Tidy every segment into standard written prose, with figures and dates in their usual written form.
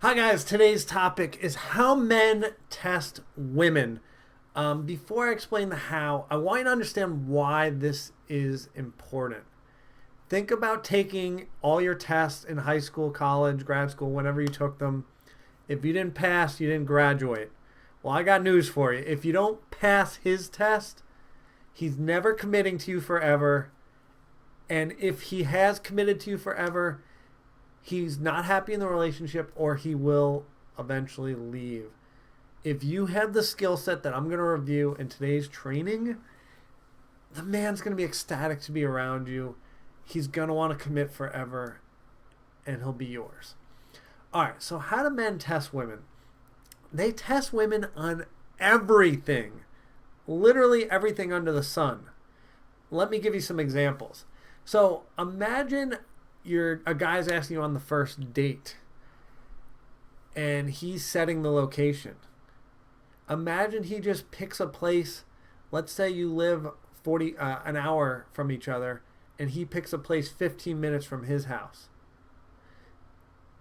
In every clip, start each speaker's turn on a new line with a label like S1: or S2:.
S1: Hi guys, today's topic is how men test women. Before I explain the how, I want you to understand why this is important. Think about taking all your tests in high school, college, grad school, whenever you took them. If you didn't pass, you didn't graduate. Well, I got news for you. If you don't pass his test, he's never committing to you forever. And if he has committed to you forever, he's not happy in the relationship or he will eventually leave. If you have the skill set that I'm going to review in today's training, the man's going to be ecstatic to be around you. He's going to want to commit forever and he'll be yours. All right, so how do men test women? They test women on everything, literally everything under the sun. Let me give you some examples. So imagine a guy's asking you on the first date and he's setting the location. Imagine he just picks a place. Let's say you live an hour from each other and he picks a place 15 minutes from his house.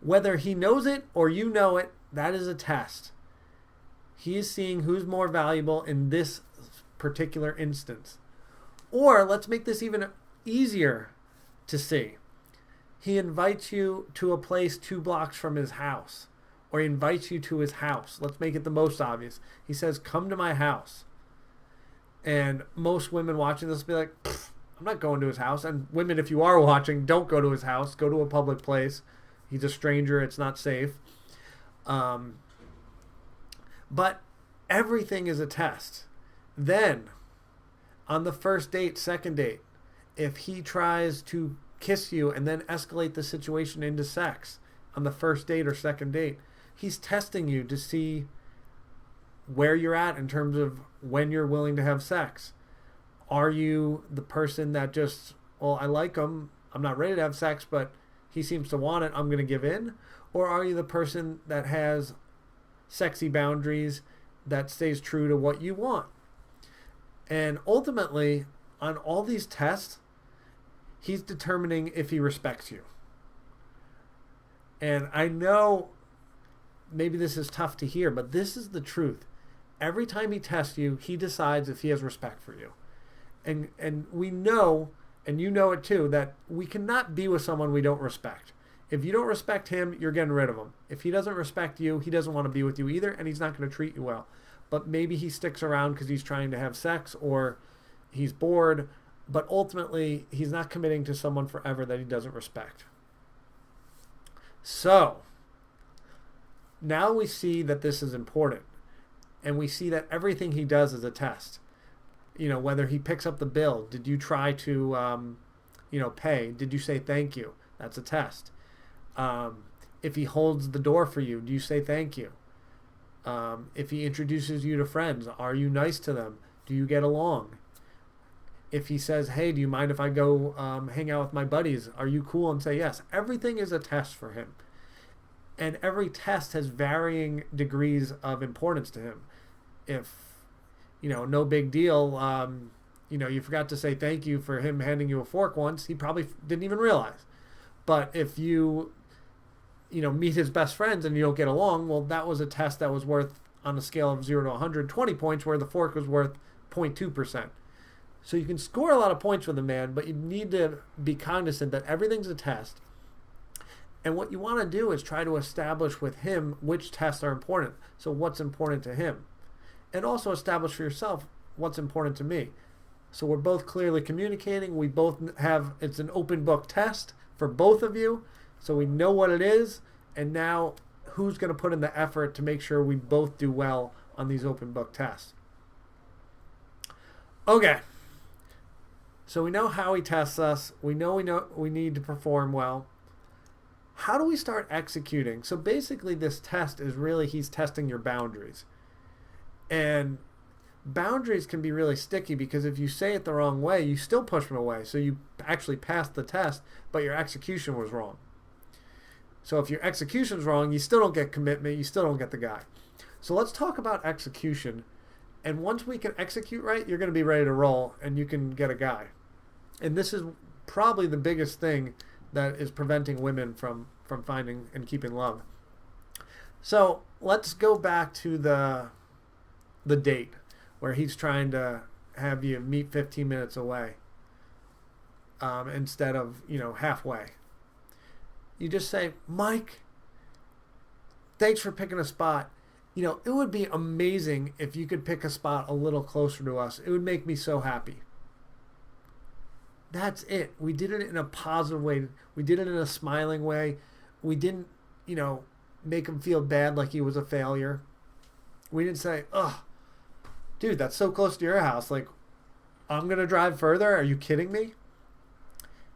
S1: Whether he knows it or you know it, that is a test. He is seeing who's more valuable in this particular instance. Or let's make this even easier to see. He invites you to a place 2 blocks from his house, or he invites you to his house. Let's make it the most obvious. He says, come to my house. And most women watching this will be like, I'm not going to his house. And women, if you are watching, don't go to his house. Go to a public place. He's a stranger. It's not safe. But everything is a test. Then, on the first date, second date, if he tries to kiss you and then escalate the situation into sex on the first date or second date, he's testing you to see where you're at in terms of when you're willing to have sex. Are you the person that just, well, I like him, I'm not ready to have sex, but he seems to want it, I'm going to give in? Or are you the person that has sexy boundaries, that stays true to what you want? And ultimately, on all these tests, he's determining if he respects you. And I know maybe this is tough to hear, but this is the truth. Every time he tests you, he decides if he has respect for you. And we know, and you know it too, that we cannot be with someone we don't respect. If you don't respect him, you're getting rid of him. If he doesn't respect you, he doesn't want to be with you either, and he's not going to treat you well. But maybe he sticks around because he's trying to have sex or he's bored, but ultimately he's not committing to someone forever that he doesn't respect. So now we see that this is important, and we see that everything he does is a test. You know, whether he picks up the bill, did you try to pay? Did you say thank you? That's a test. If he holds the door for you, do you say thank you? If he introduces you to friends, are you nice to them? Do you get along? If he says, hey, do you mind if I go hang out with my buddies? Are you cool? And say yes. Everything is a test for him. And every test has varying degrees of importance to him. If, no big deal, you forgot to say thank you for him handing you a fork once, he probably didn't even realize. But if you, meet his best friends and you don't get along, well, that was a test that was worth, on a scale of 0 to 120 points, where the fork was worth 0.2%. So you can score a lot of points with a man, but you need to be cognizant that everything's a test. And what you want to do is try to establish with him which tests are important. So what's important to him? And also establish for yourself what's important to me. So we're both clearly communicating. We both have, it's an open book test for both of you. So we know what it is. And now who's going to put in the effort to make sure we both do well on these open book tests? Okay. So we know how he tests us. We know we need to perform well. How do we start executing? So basically this test is really, he's testing your boundaries. And boundaries can be really sticky because if you say it the wrong way, you still push them away. So you actually passed the test, but your execution was wrong. So if your execution's wrong, you still don't get commitment, you still don't get the guy. So let's talk about execution. And once we can execute right, you're going to be ready to roll and you can get a guy. And this is probably the biggest thing that is preventing women from finding and keeping love. So let's go back to the date where he's trying to have you meet 15 minutes away, instead of, halfway. You just say, Mike, thanks for picking a spot. It would be amazing if you could pick a spot a little closer to us. It would make me so happy. That's it. We did it in a positive way. We did it in a smiling way. We didn't, make him feel bad like he was a failure. We didn't say, "Oh, dude, that's so close to your house. Like, I'm going to drive further. Are you kidding me?"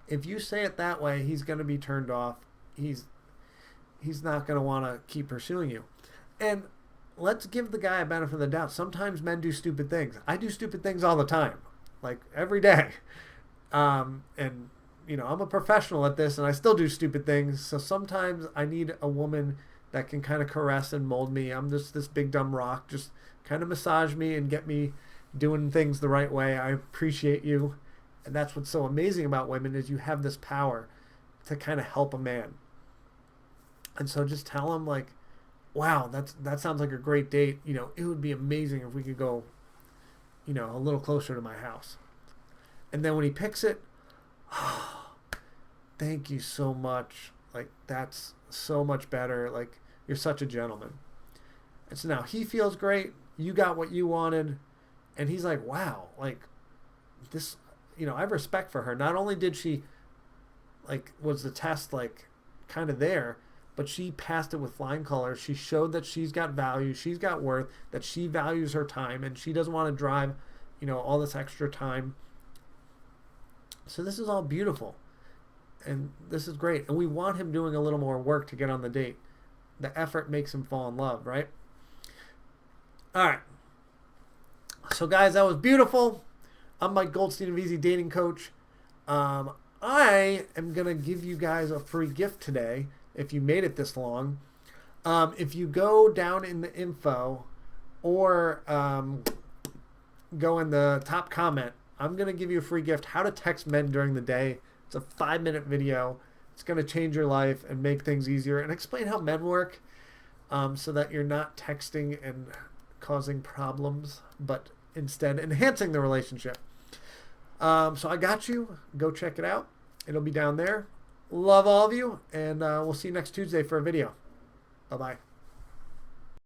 S1: If you say it that way, he's going to be turned off. He's not going to want to keep pursuing you. And let's give the guy a benefit of the doubt. Sometimes men do stupid things. I do stupid things all the time, like every day. And I'm a professional at this, and I still do stupid things. So sometimes I need a woman that can kind of caress and mold me. I'm just this big dumb rock. Just kind of massage me and get me doing things the right way. I appreciate you. And that's what's so amazing about women, is you have this power to kind of help a man. And so just tell him, like, wow, that sounds like a great date. It would be amazing if we could go, a little closer to my house. And then when he picks it, oh, thank you so much. Like, that's so much better. Like, you're such a gentleman. And so now he feels great. You got what you wanted. And he's like, wow, like, this, I have respect for her. Not only did she, like, was the test, like, kind of there, but she passed it with flying colors. She showed that she's got value, she's got worth, that she values her time, and she doesn't want to drive, all this extra time. So this is all beautiful. And this is great. And we want him doing a little more work to get on the date. The effort makes him fall in love, right? All right. So, guys, that was beautiful. I'm Mike Goldstein of Easy Dating Coach. I am going to give you guys a free gift today if you made it this long. If you go down in the info or go in the top comment, I'm going to give you a free gift, How to Text Men During the Day. It's a 5-minute video. It's going to change your life and make things easier and explain how men work, so that you're not texting and causing problems, but instead enhancing the relationship. So I got you. Go check it out. It'll be down there. Love all of you, and we'll see you next Tuesday for a video. Bye-bye.